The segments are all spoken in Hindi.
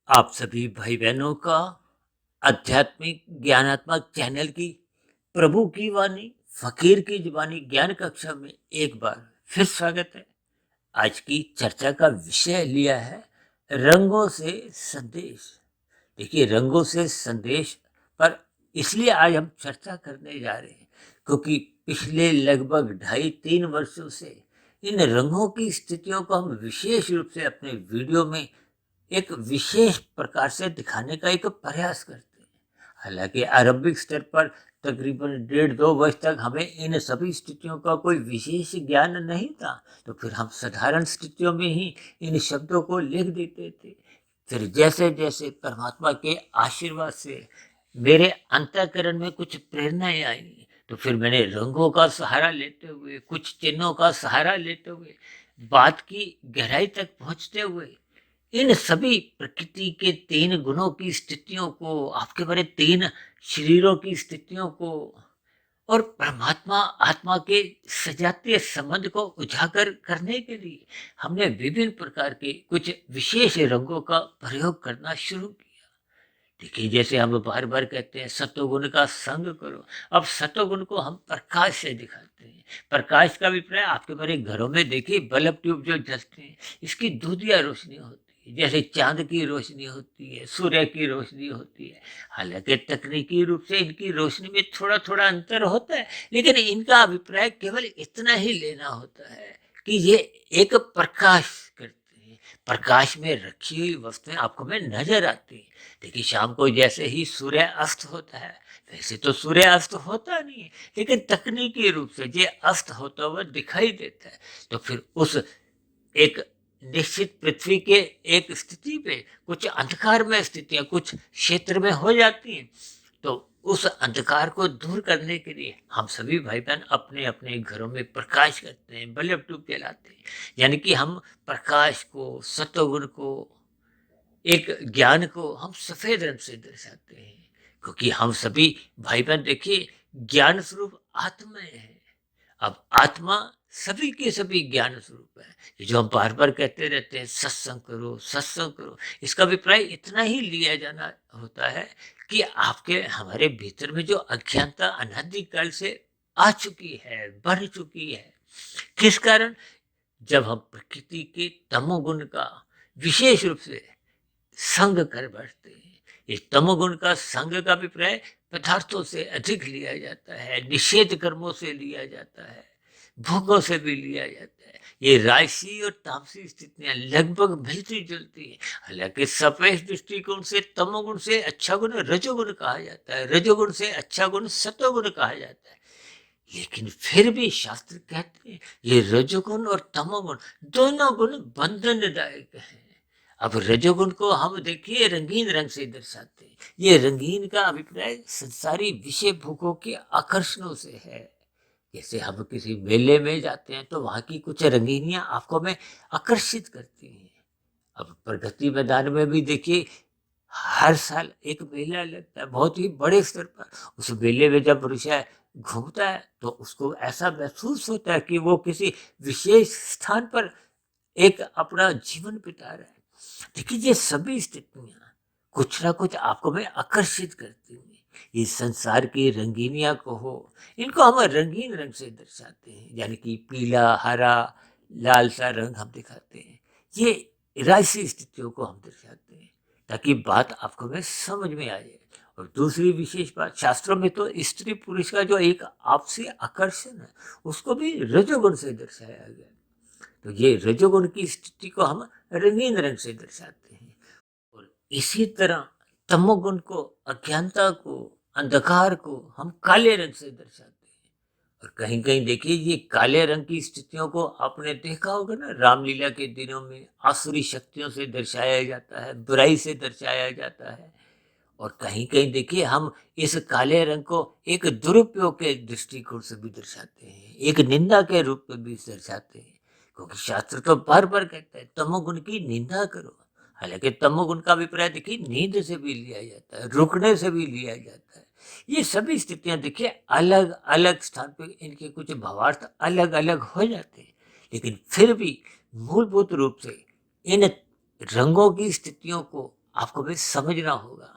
आप सभी भाई बहनों का आध्यात्मिक ज्ञानात्मक चैनल की प्रभु की वाणी फकीर की जुबानी ज्ञान कक्षा में एक बार फिर स्वागत है। आज की चर्चा का विषय लिया है रंगों से संदेश। देखिए, रंगों से संदेश पर इसलिए आज हम चर्चा करने जा रहे हैं क्योंकि पिछले लगभग 2.5-3 वर्षों से इन रंगों की स्थितियों को हम विशेष रूप से अपने वीडियो में एक विशेष प्रकार से दिखाने का एक प्रयास करते हैं। हालांकि आरंभिक स्तर पर तकरीबन 1.5-2 वर्ष तक हमें इन सभी स्थितियों का कोई विशेष ज्ञान नहीं था, तो फिर हम साधारण स्थितियों में ही इन शब्दों को लिख देते थे। फिर जैसे जैसे परमात्मा के आशीर्वाद से मेरे अंतःकरण में कुछ प्रेरणाएं आई, तो फिर मैंने रंगों का सहारा लेते हुए, कुछ चिन्हों का सहारा लेते हुए, बात की गहराई तक पहुंचते हुए इन सभी प्रकृति के 3 गुणों की स्थितियों को, आपके बारे 3 शरीरों की स्थितियों को और परमात्मा आत्मा के सजातीय संबंध को उजागर करने के लिए हमने विभिन्न प्रकार के कुछ विशेष रंगों का प्रयोग करना शुरू किया। देखिए, जैसे हम बार बार कहते हैं सत्वगुण का संग करो। अब सत्वगुण को हम प्रकाश से दिखाते हैं। प्रकाश का अभिप्राय आपके बारे घरों में देखिए, बल्ब ट्यूब जो जलते हैं, इसकी दूधिया रोशनी होती है, जैसे चांद की रोशनी होती है, सूर्य की रोशनी होती है। हालांकि तकनीकी रूप से इनकी रोशनी में थोड़ा थोड़ा अंतर होता है, लेकिन इनका अभिप्राय केवल इतना ही लेना होता है कि ये एक प्रकाश करते हैं। प्रकाश में रखी हुई वस्तुएं आपको में नजर आती हैं। देखिए, शाम को जैसे ही सूर्य अस्त होता है, वैसे तो सूर्य अस्त होता नहीं है, लेकिन तकनीकी रूप से ये अस्त होता हुआ दिखाई देता है। तो फिर उस एक निश्चित पृथ्वी के एक स्थिति पे कुछ अंधकार में स्थितियां कुछ क्षेत्र में हो जाती हैं, तो उस अंधकार को दूर करने के लिए हम सभी भाई बहन अपने अपने घरों में प्रकाश करते हैं, बल्ब ट्यूब जलाते हैं। यानी कि हम प्रकाश को, सत्वगुण को, एक ज्ञान को हम सफेद रंग से दर्शाते हैं, क्योंकि हम सभी भाई बहन देखिए ज्ञान स्वरूप आत्मा है। अब आत्मा सभी के सभी ज्ञान स्वरूप है। ये जो हम बार बार कहते रहते हैं सत्संग करो सत्संग करो, इसका अभिप्राय इतना ही लिया जाना होता है कि आपके हमारे भीतर में जो अज्ञानता अनादिकाल से आ चुकी है, बढ़ चुकी है। किस कारण? जब हम प्रकृति के तमोगुण का विशेष रूप से संग कर बैठते हैं। इस तमोगुण का संग का अभिप्राय पदार्थों से अधिक लिया जाता है, निषेध कर्मों से लिया जाता है, भोगों से भी लिया जाता है। ये राजसी और तामसी स्थितियां लगभग मिलती जुलती है। हालांकि सफेद दृष्टिकोण से तमोगुण से अच्छा गुण रजोगुण कहा जाता है, रजोगुण से अच्छा गुण सत्वगुण कहा जाता है। लेकिन फिर भी शास्त्र कहते हैं ये रजोगुण और तमोगुण दोनों गुण बंधनदायक हैं। अब रजोगुण को हम देखिए रंगीन रंग से दर्शाते हैं। ये रंगीन का अभिप्राय संसारी विषय भोगों के आकर्षणों से है। जैसे हम किसी मेले में जाते हैं तो वहां की कुछ रंगीनियां आपको में आकर्षित करती हैं। अब प्रगति मैदान में भी देखिए, हर साल एक मेला लगता है बहुत ही बड़े स्तर पर। उस मेले में जब मनुष्य घूमता है तो उसको ऐसा महसूस होता है कि वो किसी विशेष स्थान पर एक अपना जीवन बिता रहा है। देखिए, ये सभी स्थितियां कुछ ना कुछ आपको में आकर्षित करती हैं। ये संसार की रंगीनियां को हो, इनको हम रंगीन रंग से दर्शाते हैं, यानी कि पीला, हरा, लाल सा रंग हम दिखाते हैं। ये राजसी स्थितियों को हम दर्शाते हैं ताकि बात आपको में समझ में आ जाए। और दूसरी विशेष बात, शास्त्रों में तो स्त्री पुरुष का जो एक आपसी आकर्षण है उसको भी रजोगुण से दर्शाया गया। तो ये रजोगुण की स्थिति को हम रंगीन रंग से दर्शाते हैं। और इसी तरह तमोगुण को, अज्ञानता को, अंधकार को हम काले रंग से दर्शाते हैं। और कहीं कहीं देखिए, ये काले रंग की स्थितियों को आपने देखा होगा ना, रामलीला के दिनों में आसुरी शक्तियों से दर्शाया जाता है, बुराई से दर्शाया जाता है। और कहीं कहीं देखिए हम इस काले रंग को एक दुरुपयोग के दृष्टिकोण से भी दर्शाते हैं, एक निंदा के रूप में भी दर्शाते हैं। क्योंकि शास्त्र तो बार बार कहता है तमोगुण की निंदा करो। हालांकि तमोगुण का अभिप्राय देखिए नींद से भी लिया जाता है, रुकने से भी लिया जाता है। ये सभी स्थितियां देखिए अलग अलग स्थान पे इनके कुछ भावार्थ अलग अलग हो जाते हैं, लेकिन फिर भी मूलभूत रूप से इन रंगों की स्थितियों को आपको भी समझना होगा।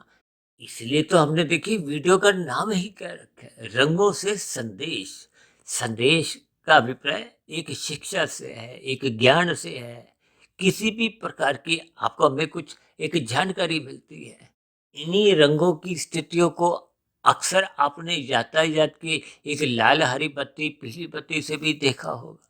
इसलिए तो हमने देखिए वीडियो का नाम ही क्या रखा है, रंगों से संदेश। संदेश का अभिप्राय एक शिक्षा से है, एक ज्ञान से है, किसी भी प्रकार की आपको हमें कुछ एक जानकारी मिलती है। इन्हीं रंगों की स्थितियों को अक्सर आपने यातायात की एक लाल हरी बत्ती पीली बत्ती से भी देखा होगा।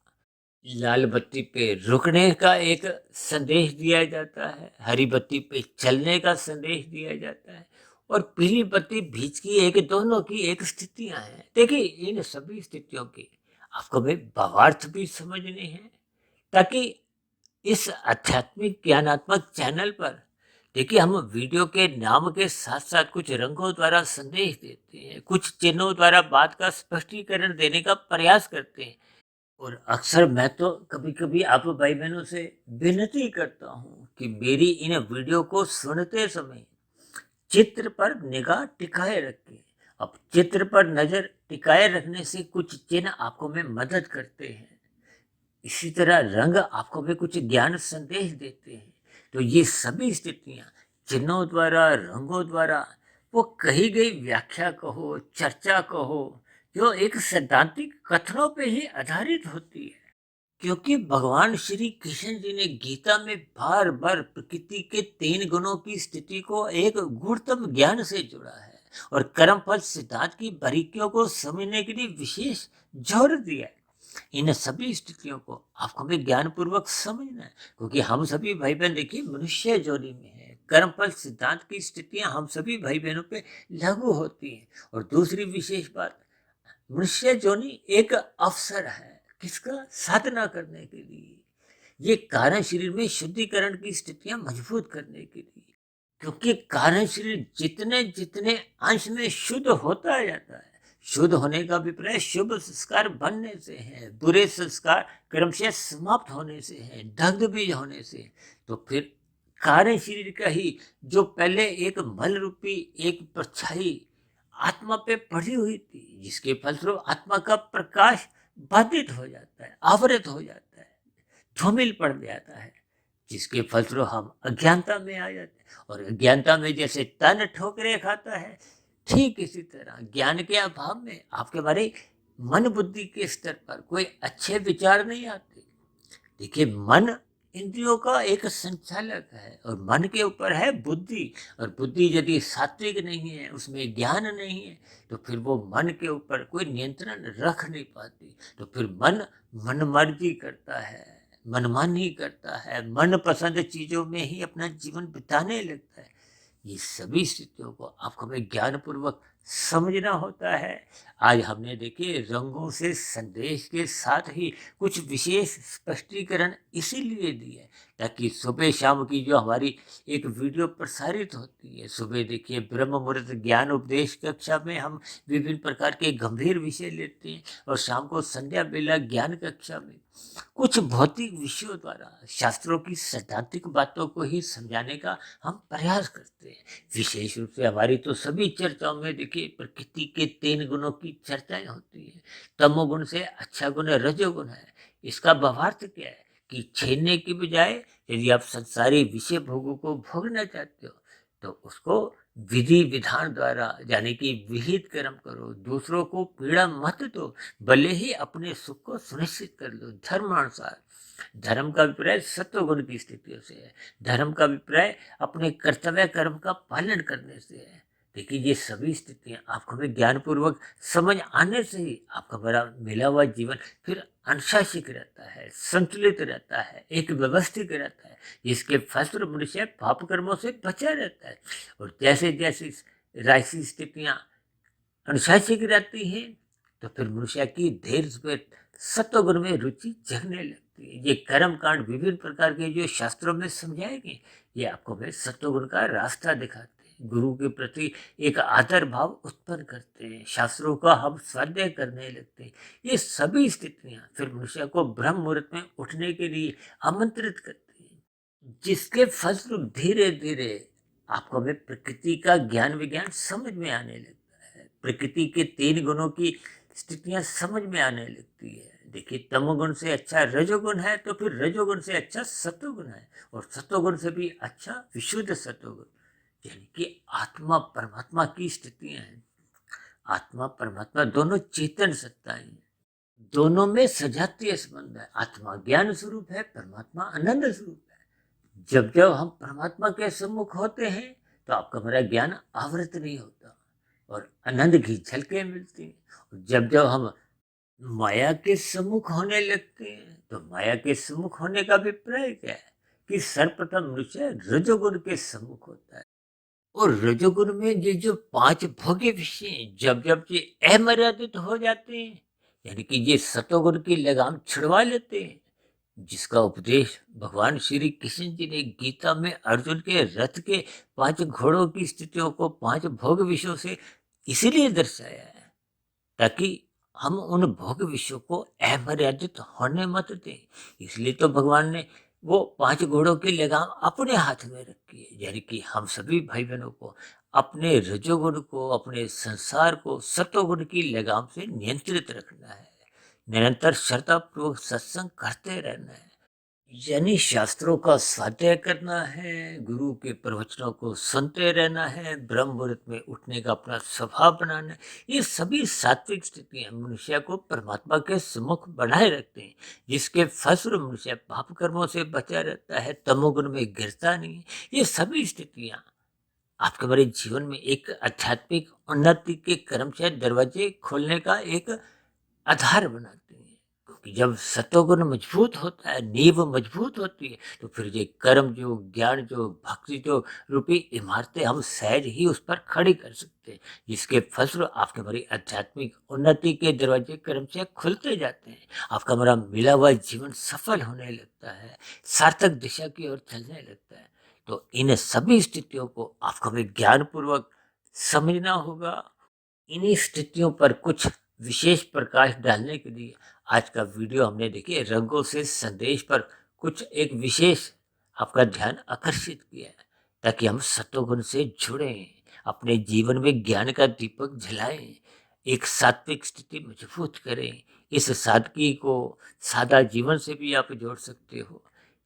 लाल बत्ती पे रुकने का एक संदेश दिया जाता है, हरी बत्ती पे चलने का संदेश दिया जाता है और पीली बत्ती बीच की एक दोनों की एक स्थितियां हैं। देखिए इन सभी स्थितियों की आपको भी भावार्थ भी समझने हैं, ताकि इस आध्यात्मिक ज्ञानात्मक चैनल पर देखिए हम वीडियो के नाम के साथ साथ कुछ रंगों द्वारा संदेश देते हैं, कुछ चिन्हों द्वारा बात का स्पष्टीकरण देने का प्रयास करते हैं। और अक्सर मैं तो कभी-कभी आप भाई बहनों से विनती करता हूँ कि मेरी इन वीडियो को सुनते समय चित्र पर निगाह टिकाए रखें। अब चित्र पर नज़र टिकाए रखने से कुछ चिन्ह आपको में मदद करते हैं। इसी तरह रंग आपको भी कुछ ज्ञान संदेश देते हैं। तो ये सभी स्थितियाँ चिन्हों द्वारा, रंगों द्वारा, वो कही गई व्याख्या कहो, चर्चा कहो, जो एक सैद्धांतिक कथनों पे ही आधारित होती है। क्योंकि भगवान श्री कृष्ण जी ने गीता में बार बार प्रकृति के 3 गुणों की स्थिति को एक गुणतम ज्ञान से जोड़ा है और कर्मफल सिद्धांत की बारीकियों को समझने के लिए विशेष जोर दिया है। इन सभी स्थितियों को आपको भी ज्ञान पूर्वक समझना है, क्योंकि हम सभी भाई बहन देखिए मनुष्य जोनी में है। कर्मफल सिद्धांत की स्थितियां हम सभी भाई बहनों पे लागू होती हैं। और दूसरी विशेष बात, मनुष्य जोनी एक अवसर है किसका, साधना करने के लिए। ये कारण शरीर में शुद्धिकरण की स्थितियां मजबूत करने के लिए, क्योंकि कारण शरीर जितने जितने अंश में शुद्ध होता जाता है, शुद्ध होने का अभिप्राय शुभ संस्कार बनने से है, बुरे संस्कार क्रमशः समाप्त होने से है, दग्ध बीज होने से। तो फिर कारण शरीर का ही जो पहले एक मल रूपी एक परछाई आत्मा पे पड़ी हुई थी, जिसके फलस्वरूप आत्मा का प्रकाश बाधित हो जाता है, आवृत हो जाता है, धूमिल पड़ जाता है, जिसके फलस्वरूप हम अज्ञानता में आ जाते हैं। और अज्ञानता में जैसे तन ठोकरे खाता है, ठीक इसी तरह ज्ञान के अभाव में आपके बारे मन बुद्धि के स्तर पर कोई अच्छे विचार नहीं आते। देखिए मन इंद्रियों का एक संचालक है और मन के ऊपर है बुद्धि। और बुद्धि यदि सात्विक नहीं है, उसमें ज्ञान नहीं है, तो फिर वो मन के ऊपर कोई नियंत्रण रख नहीं पाती। तो फिर मन मनमर्जी करता है, मनमानी करता है, मनपसंद चीजों में ही अपना जीवन बिताने लगता है। ये सभी स्थितियों को आपको हमें ज्ञान पूर्वक समझना होता है। आज हमने देखिए रंगों से संदेश के साथ ही कुछ विशेष स्पष्टीकरण इसीलिए दिए ताकि सुबह शाम की जो हमारी एक वीडियो प्रसारित होती है, सुबह देखिए ब्रह्म मुहूर्त ज्ञान उपदेश कक्षा में हम विभिन्न प्रकार के गंभीर विषय लेते हैं और शाम को संध्या बेला ज्ञान कक्षा में कुछ भौतिक विषयों द्वारा शास्त्रों की सैद्धांतिक बातों को ही समझाने का हम प्रयास करते हैं। विशेष रूप से हमारी तो सभी चर्चाओं में देखिए प्रकृति के 3 गुणों की चर्चाएं होती है। तमोगुण से अच्छा गुण रजोगुण है। इसका भावार्थ क्या है कि छीनने की बजाय यदि आप संसारी विषय भोगों को भोगना चाहते हो तो उसको विधि विधान द्वारा यानी कि विहित कर्म करो, दूसरों को पीड़ा मत दो, भले ही अपने सुख को सुनिश्चित कर लो धर्मानुसार। धर्म का अभिप्राय सत्व गुण की स्थितियों से है। धर्म का अभिप्राय अपने कर्तव्य कर्म का पालन करने से है। देखिए ये सभी स्थितियां आपको भी ज्ञान पूर्वक समझ आने से ही आपका बड़ा मिला हुआ जीवन फिर अनुशासित रहता है, संतुलित रहता है, एक व्यवस्थित रहता है, जिसके फलस्वरूप मनुष्य पाप कर्मों से बचा रहता है। और जैसे जैसे राशि स्थितियां अनुशासित रहती हैं तो फिर मनुष्य की धैर्य सत्वगुण में रुचि जगने लगती है। ये कर्म कांड विभिन्न प्रकार के जो शास्त्रों में समझाए गए, ये आपको में सत्वगुण का रास्ता दिखाते हैं, गुरु के प्रति एक आदर भाव उत्पन्न करते हैं, शास्त्रों का हम स्वाध्याय करने लगते हैं। ये सभी स्थितियां फिर मनुष्य को ब्रह्म मुहूर्त में उठने के लिए आमंत्रित करती हैं, जिसके फलस्वरूप धीरे धीरे आपको में प्रकृति का ज्ञान विज्ञान समझ में आने लगता है। प्रकृति के 3 गुणों की स्थितियां समझ में आने लगती है। देखिए तमोगुण से अच्छा रजोगुण है तो फिर रजोगुण से अच्छा सत्वगुण है और सत्वगुण से भी अच्छा विशुद्ध सत्वगुण। यानी कि आत्मा परमात्मा की स्थितियां हैं। आत्मा परमात्मा दोनों चेतन सत्ताएं हैं, दोनों में सजातीय संबंध है। आत्मा ज्ञान स्वरूप है, परमात्मा आनंद स्वरूप है। जब जब हम परमात्मा के सम्मुख होते हैं तो आपका हमारा ज्ञान आवृत नहीं होता और आनंद की झलकें मिलती हैं। जब जब हम माया के सम्मुख होने लगते हैं तो माया के सम्मुख होने का अभिप्राय क्या है कि सर्वप्रथम मनुष्य रजोगुण के सम्मुख होता है। और रजोगुण में ये जो 5 भोग्य विषय हैं, जब जब ये अमर्यादित हो जाते हैं, यानी कि ये सतोगुण की लगाम छुड़वा लेते हैं, जिसका उपदेश भगवान श्री कृष्ण जी ने गीता में अर्जुन के रथ के 5 घोड़ों की स्थितियों को 5 भोग विषयों से इसीलिए दर्शाया है ताकि हम उन भोग विषयों को अमर्यादित होने मत दें। इसलिए तो भगवान ने वो 5 घोड़ों की लगाम अपने हाथ में रखी है, यानी कि हम सभी भाई बहनों को अपने रजोगुण को, अपने संसार को सतोगुण की लगाम से नियंत्रित रखना है। निरंतर श्रद्धापूर्वक सत्संग करते रहना है, यानी शास्त्रों का स्वाध्याय करना है, गुरु के प्रवचनों को सुनते रहना है, ब्रह्म मुहूर्त में उठने का अपना स्वभाव बनाना है। ये सभी सात्विक स्थितियां मनुष्य को परमात्मा के सम्मुख बनाए रखते हैं, जिसके फलस्वरूप मनुष्य पाप कर्मों से बचा रहता है, तमोगुण में गिरता नहीं है। ये सभी स्थितियां आपके हमारे जीवन में एक आध्यात्मिक उन्नति के क्रमशः दरवाजे खोलने का एक आधार बनाते हैं। क्योंकि जब सतोगुण मजबूत होता है, नींव मजबूत होती है, तो फिर ये कर्म जो, ज्ञान जो, भक्ति जो रूपी इमारतें हम सहज ही उस पर खड़ी कर सकते हैं, जिसके फलस्वरूप आपके हमारी आध्यात्मिक उन्नति के दरवाजे क्रमशः खुलते जाते हैं। आपका हमारा मिला हुआ जीवन सफल होने लगता है, सार्थक दिशा की ओर चलने लगता है। तो इन सभी स्थितियों को आपको हमें ज्ञानपूर्वक समझना होगा। इन्हीं स्थितियों पर कुछ विशेष प्रकाश डालने के लिए आज का वीडियो हमने देखिए रंगों से संदेश पर कुछ एक विशेष आपका ध्यान आकर्षित किया है, ताकि हम सतोगुण से जुड़ें, अपने जीवन में ज्ञान का दीपक जलाएं, एक सात्विक स्थिति मजबूत करें। इस सादगी को सादा जीवन से भी आप जोड़ सकते हो,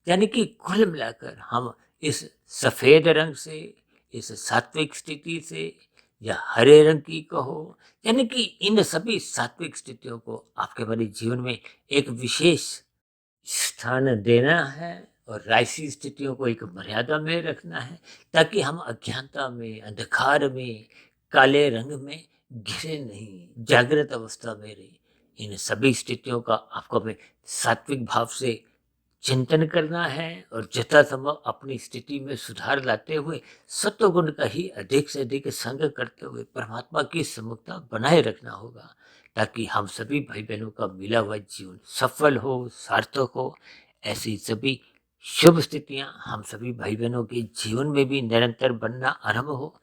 यानी कि कुल मिलाकर हम इस सफेद रंग से, इस सात्विक स्थिति से, या हरे रंग की कहो, यानी कि इन सभी सात्विक स्थितियों को आपके हमारे जीवन में एक विशेष स्थान देना है और राजसी स्थितियों को एक मर्यादा में रखना है, ताकि हम अज्ञानता में, अंधकार में, काले रंग में घिरे नहीं, जागृत अवस्था में रहे। इन सभी स्थितियों का आपको हमें सात्विक भाव से चिंतन करना है और यथासंभव अपनी स्थिति में सुधार लाते हुए सत्वगुण का ही अधिक से अधिक संग करते हुए परमात्मा की सम्मुखता बनाए रखना होगा, ताकि हम सभी भाई बहनों का मिला हुआ जीवन सफल हो, सार्थक हो। ऐसी सभी शुभ स्थितियां हम सभी भाई बहनों के जीवन में भी निरंतर बनना आरंभ हो।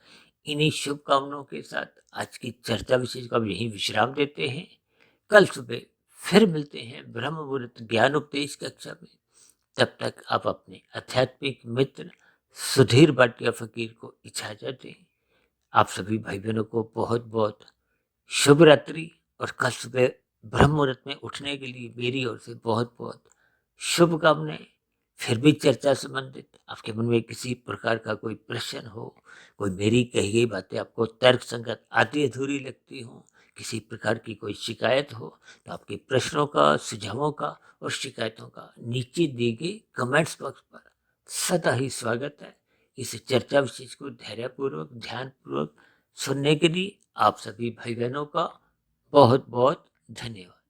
इन्हीं शुभकामनाओं के साथ आज की चर्चा विशेष को यही विश्राम देते हैं। कल सुबह फिर मिलते हैं ब्रह्म मुहूर्त ज्ञान उपदेश कक्षा में। तब तक आप अपने आध्यात्मिक मित्र सुधीर भाटिया फकीर को इजाजत दें। आप सभी भाई बहनों को बहुत बहुत शुभ रात्रि और कल सुबह ब्रह्म मुहूर्त में उठने के लिए मेरी ओर से बहुत बहुत शुभकामनाएं। फिर भी चर्चा संबंधित आपके मन में किसी प्रकार का कोई प्रश्न हो, कोई मेरी कही गई बातें आपको तर्क संगत आधी अधूरी लगती हो, किसी प्रकार की कोई शिकायत हो, तो आपके प्रश्नों का, सुझावों का और शिकायतों का नीचे दिए गए कमेंट्स बॉक्स पर सदा ही स्वागत है। इस चर्चा विशेष को धैर्यपूर्वक, ध्यानपूर्वक सुनने के लिए आप सभी भाई बहनों का बहुत बहुत धन्यवाद।